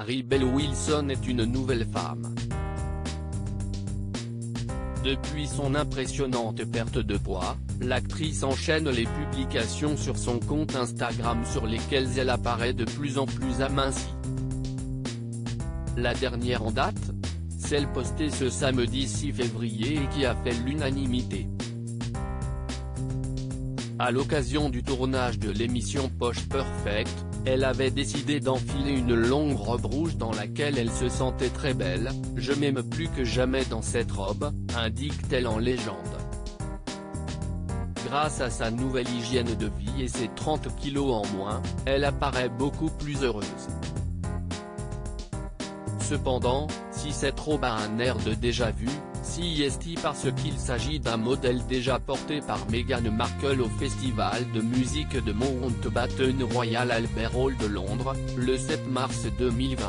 Rebel Wilson est une nouvelle femme. Depuis son impressionnante perte de poids, l'actrice enchaîne les publications sur son compte Instagram sur lesquelles elle apparaît de plus en plus amincie. La dernière en date, celle postée ce samedi 6 février et qui a fait l'unanimité. À l'occasion du tournage de l'émission Posh Perfect, elle avait décidé d'enfiler une longue robe rouge dans laquelle elle se sentait très belle. « Je m'aime plus que jamais dans cette robe », indique-t-elle en légende. Grâce à sa nouvelle hygiène de vie et ses 30 kilos en moins, elle apparaît beaucoup plus heureuse. Cependant, si cette robe a un air de déjà-vu, c'est parce qu'il s'agit d'un modèle déjà porté par Meghan Markle au festival de musique de Mountbatten Royal Albert Hall de Londres, le 7 mars 2020.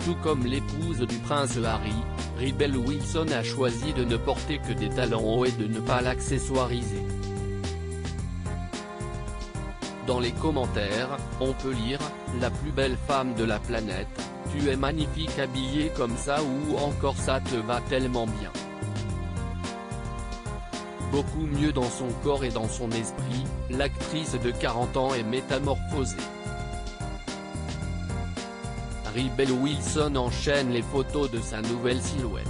Tout comme l'épouse du prince Harry, Rebel Wilson a choisi de ne porter que des talons hauts et de ne pas l'accessoiriser. Dans les commentaires, on peut lire « La plus belle femme de la planète, tu es magnifique habillée comme ça » ou encore « Ça te va tellement bien ». Beaucoup mieux dans son corps et dans son esprit, l'actrice de 40 ans est métamorphosée. Rebel Wilson enchaîne les photos de sa nouvelle silhouette.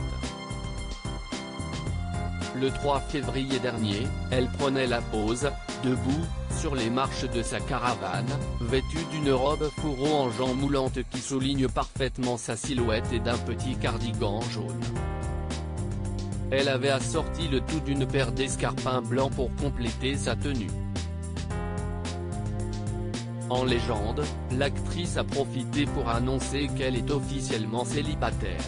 Le 3 février dernier, elle prenait la pose, debout, sur les marches de sa caravane, vêtue d'une robe fourreau en jean moulante qui souligne parfaitement sa silhouette et d'un petit cardigan jaune. Elle avait assorti le tout d'une paire d'escarpins blancs pour compléter sa tenue. En légende, l'actrice a profité pour annoncer qu'elle est officiellement célibataire.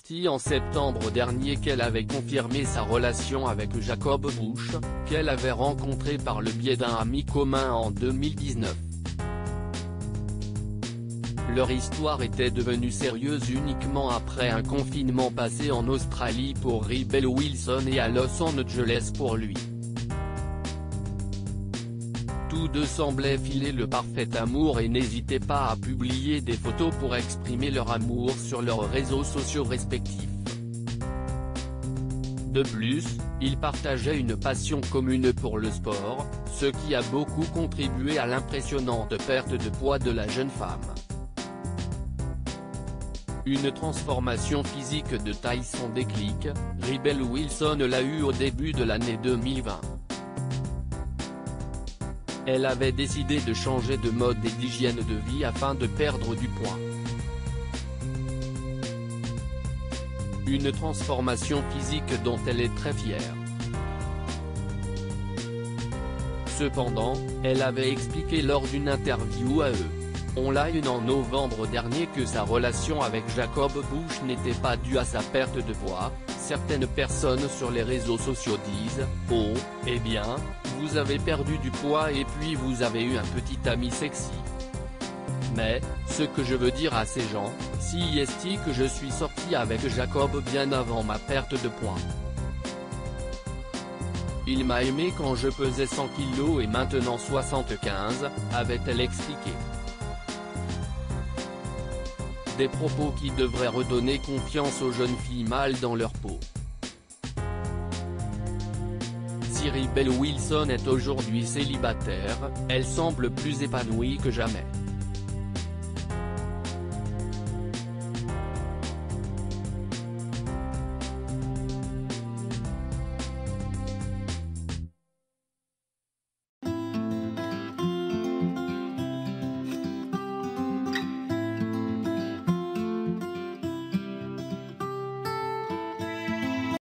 C'est en septembre dernier qu'elle avait confirmé sa relation avec Jacob Bush, qu'elle avait rencontré par le biais d'un ami commun en 2019. Leur histoire était devenue sérieuse uniquement après un confinement passé en Australie pour Rebel Wilson et à Los Angeles pour lui. Tous deux semblaient filer le parfait amour et n'hésitaient pas à publier des photos pour exprimer leur amour sur leurs réseaux sociaux respectifs. De plus, ils partageaient une passion commune pour le sport, ce qui a beaucoup contribué à l'impressionnante perte de poids de la jeune femme. Une transformation physique de taille son déclic, Rebel Wilson l'a eu au début de l'année 2020. Elle avait décidé de changer de mode et d'hygiène de vie afin de perdre du poids. Une transformation physique dont elle est très fière. Cependant, elle avait expliqué lors d'une interview à On Line en novembre dernier que sa relation avec Jacob Bush n'était pas due à sa perte de poids. Certaines personnes sur les réseaux sociaux disent « Oh, eh bien, vous avez perdu du poids et puis vous avez eu un petit ami sexy. » Mais, ce que je veux dire à ces gens, c'est que je suis sorti avec Jacob bien avant ma perte de poids. Il m'a aimé quand je pesais 100 kg et maintenant 75, avait-elle expliqué. Des propos qui devraient redonner confiance aux jeunes filles mal dans leur peau. Si Rebel Wilson est aujourd'hui célibataire, elle semble plus épanouie que jamais.